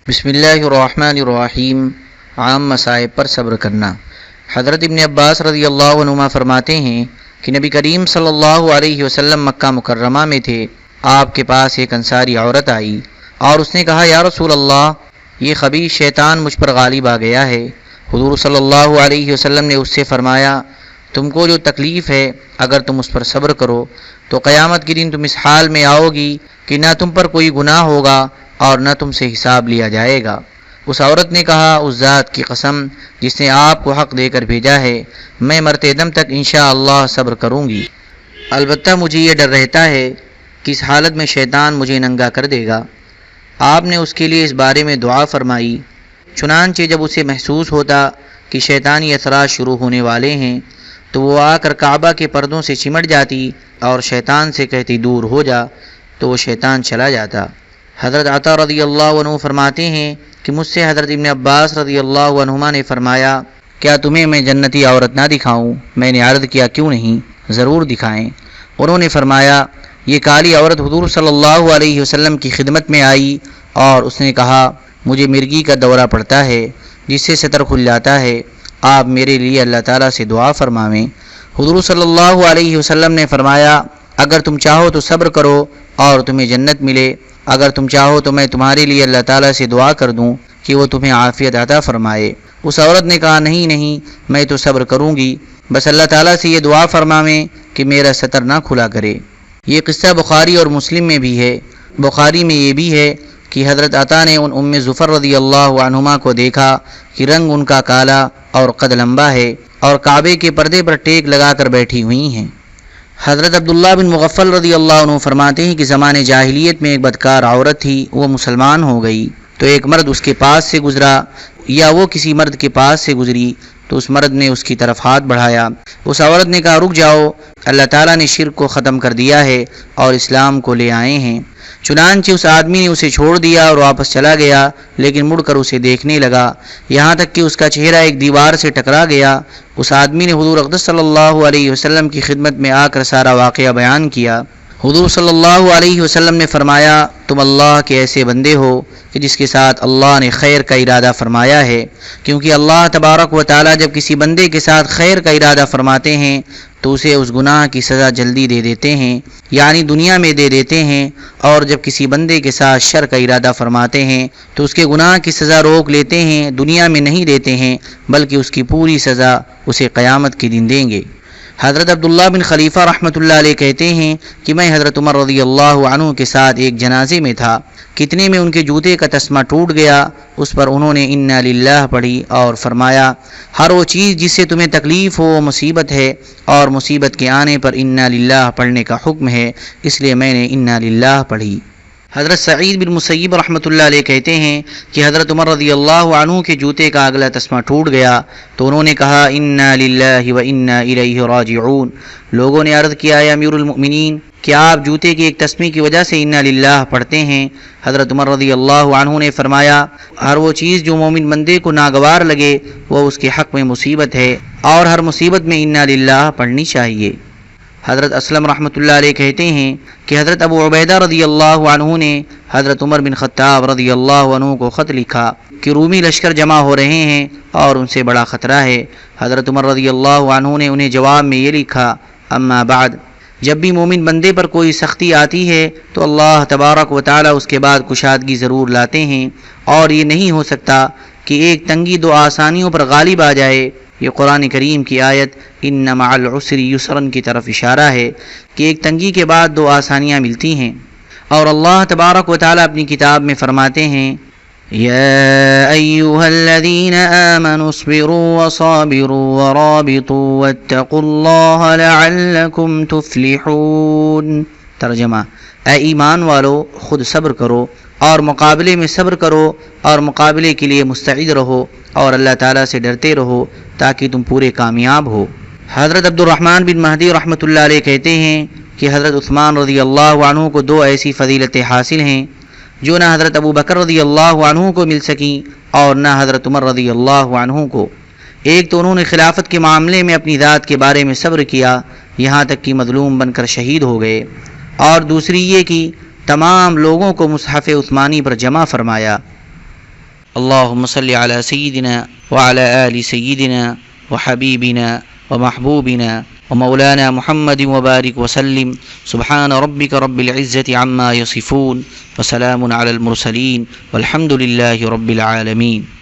بسم اللہ الرحمن الرحیم۔ عام مصائب پر صبر کرنا۔ حضرت ابن عباس رضی اللہ عنہما فرماتے ہیں کہ نبی کریم صلی اللہ علیہ وسلم مکہ مکرمہ میں تھے۔ آپ کے پاس ایک انصاری عورت آئی اور اس نے کہا، یا رسول اللہ، یہ خبیث شیطان مجھ پر غالب آ گیا ہے۔ حضور صلی اللہ علیہ وسلم نے اس سے فرمایا، تم کو جو تکلیف ہے اگر تم اس پر صبر کرو تو قیامت کے دن تم اس حال میں آؤ گی کہ نہ تم پر کوئی گناہ ہوگا اور نہ تم سے حساب لیا جائے گا۔ اس عورت نے کہا، اس ذات کی قسم جس نے آپ کو حق دے کر بھیجا ہے، میں مرتے دم تک انشاءاللہ صبر کروں گی۔ البتہ مجھے یہ ڈر رہتا ہے کہ اس حالت میں شیطان مجھے ننگا کر دے گا۔ آپ نے اس کے لیے اس بارے میں دعا فرمائی۔ چنانچہ جب اسے محسوس ہوتا کہ شیطانی اثرات شروع ہونے والے ہیں تو وہ آ کر کعبہ کے پردوں سے چمٹ جاتی اور شیطان سے کہتی، دور ہو جا، تو وہ شیطان چلا جاتا۔ حضرت عطا رضی اللہ عنہ فرماتے ہیں کہ مجھ سے حضرت ابن عباس رضی اللہ عنہما نے فرمایا، کیا تمہیں میں جنتی عورت نہ دکھاؤں؟ میں نے عرض کیا، کیوں نہیں، ضرور دکھائیں۔ انہوں نے فرمایا، یہ کالی عورت حضور صلی اللہ علیہ وسلم کی خدمت میں آئی اور اس نے کہا، مجھے مرگی کا دورہ پڑتا ہے جس سے ستر کھل جاتا ہے، آپ میرے لیے اللہ تعالیٰ سے دعا فرماویں۔ حضور صلی اللہ علیہ وسلم نے فرمایا، اگر تم چاہو تو صبر کرو اور تمہیں جنت ملے، اگر تم چاہو تو میں تمہارے لیے اللہ تعالیٰ سے دعا کر دوں کہ وہ تمہیں عافیت عطا فرمائے۔ اس عورت نے کہا، نہیں نہیں، میں تو صبر کروں گی، بس اللہ تعالیٰ سے یہ دعا فرماویں کہ میرا ستر نہ کھلا کرے۔ یہ قصہ بخاری اور مسلم میں بھی ہے۔ بخاری میں یہ بھی ہے کہ حضرت عطا نے ان ام ظفر رضی اللہ عنہما کو دیکھا کہ رنگ ان کا کالا اور قد لمبا ہے اور کعبے کے پردے پر ٹیک لگا کر بیٹھی ہوئی ہیں۔ حضرت عبداللہ بن مغفل رضی اللہ عنہ فرماتے ہیں کہ زمانے جاہلیت میں ایک بدکار عورت تھی، وہ مسلمان ہو گئی تو ایک مرد اس کے پاس سے گزرا یا وہ کسی مرد کے پاس سے گزری تو اس مرد نے اس کی طرف ہاتھ بڑھایا۔ اس عورت نے کہا، رک جاؤ، اللہ تعالیٰ نے شرک کو ختم کر دیا ہے اور اسلام کو لے آئے ہیں۔ چنانچہ اس آدمی نے اسے چھوڑ دیا اور واپس چلا گیا، لیکن مڑ کر اسے دیکھنے لگا، یہاں تک کہ اس کا چہرہ ایک دیوار سے ٹکرا گیا۔ اس آدمی نے حضور اقدس صلی اللہ علیہ وسلم کی خدمت میں آ کر سارا واقعہ بیان کیا۔ حضور صلی اللہ علیہ وسلم نے فرمایا، تم اللہ کے ایسے بندے ہو کہ جس کے ساتھ اللہ نے خیر کا ارادہ فرمایا ہے، کیونکہ اللہ تبارک و تعالی جب کسی بندے کے ساتھ خیر کا ارادہ فرماتے ہیں تو اسے اس گناہ کی سزا جلدی دے دیتے ہیں، یعنی دنیا میں دے دیتے ہیں، اور جب کسی بندے کے ساتھ شر کا ارادہ فرماتے ہیں تو اس کے گناہ کی سزا روک لیتے ہیں، دنیا میں نہیں دیتے ہیں بلکہ اس کی پوری سزا اسے قیامت کے دن دیں گے۔ حضرت عبداللہ بن خلیفہ رحمۃ اللہ علیہ کہتے ہیں کہ میں حضرت عمر رضی اللہ عنہ کے ساتھ ایک جنازے میں تھا، کتنے میں ان کے جوتے کا تسمہ ٹوٹ گیا، اس پر انہوں نے انا للہ پڑھی اور فرمایا، ہر وہ چیز جس سے تمہیں تکلیف ہو وہ مصیبت ہے، اور مصیبت کے آنے پر انا للہ پڑھنے کا حکم ہے، اس لیے میں نے انا للہ پڑھی۔ حضرت سعید بن مسیب رحمۃ اللہ علیہ کہتے ہیں کہ حضرت عمر رضی اللہ عنہ کے جوتے کا اگلا تسمہ ٹوٹ گیا تو انہوں نے کہا، انا للہ و انا الیہ راجعون۔ لوگوں نے عرض کیا، اے امیر المؤمنین، کیا آپ جوتے کے ایک تسمے کی وجہ سے انا للہ پڑھتے ہیں؟ حضرت عمر رضی اللہ عنہ نے فرمایا، ہر وہ چیز جو مومن بندے کو ناگوار لگے وہ اس کے حق میں مصیبت ہے، اور ہر مصیبت میں انا للہ پڑھنی چاہیے۔ حضرت اسلم رحمۃ اللہ علیہ کہتے ہیں کہ حضرت ابو عبیدہ رضی اللہ عنہ نے حضرت عمر بن خطاب رضی اللہ عنہ کو خط لکھا کہ رومی لشکر جمع ہو رہے ہیں اور ان سے بڑا خطرہ ہے۔ حضرت عمر رضی اللہ عنہ نے انہیں جواب میں یہ لکھا، اما بعد، جب بھی مومن بندے پر کوئی سختی آتی ہے تو اللہ تبارک و تعالی اس کے بعد کشادگی ضرور لاتے ہیں، اور یہ نہیں ہو سکتا کہ ایک تنگی دو آسانیوں پر غالب آ جائے۔ یہ قرآن کریم کی آیت ان مع العسر یسرا کی طرف اشارہ ہے کہ ایک تنگی کے بعد دو آسانیاں ملتی ہیں، اور اللہ تبارک و تعالی اپنی کتاب میں فرماتے ہیں، یا ایھا الذین آمنوا اصبروا وصابروا ورابطوا واتقوا اللہ لعلکم تفلحون۔ ترجمہ، اے ایمان والو، خود صبر کرو اور مقابلے میں صبر کرو اور مقابلے کے لیے مستعد رہو اور اللہ تعالیٰ سے ڈرتے رہو تاکہ تم پورے کامیاب ہو۔ حضرت عبد الرحمن بن مہدی رحمۃ اللہ علیہ کہتے ہیں کہ حضرت عثمان رضی اللہ عنہ کو دو ایسی فضیلتیں حاصل ہیں جو نہ حضرت ابو بکر رضی اللہ عنہ کو مل سکیں اور نہ حضرت عمر رضی اللہ عنہ کو۔ ایک تو انہوں نے خلافت کے معاملے میں اپنی ذات کے بارے میں صبر کیا یہاں تک کہ مظلوم بن کر شہید ہو گئے، اور دوسری یہ کہ تمام لوگوں کو مصحف عثمانی پر جمع فرمایا۔ اللهم صل على سيدنا وعلى آل سيدنا وحبيبنا ومحبوبنا ومولانا محمد وبارك وسلم سبحان ربك رب العزة عما يصفون وسلام على المرسلين والحمد لله رب العالمين.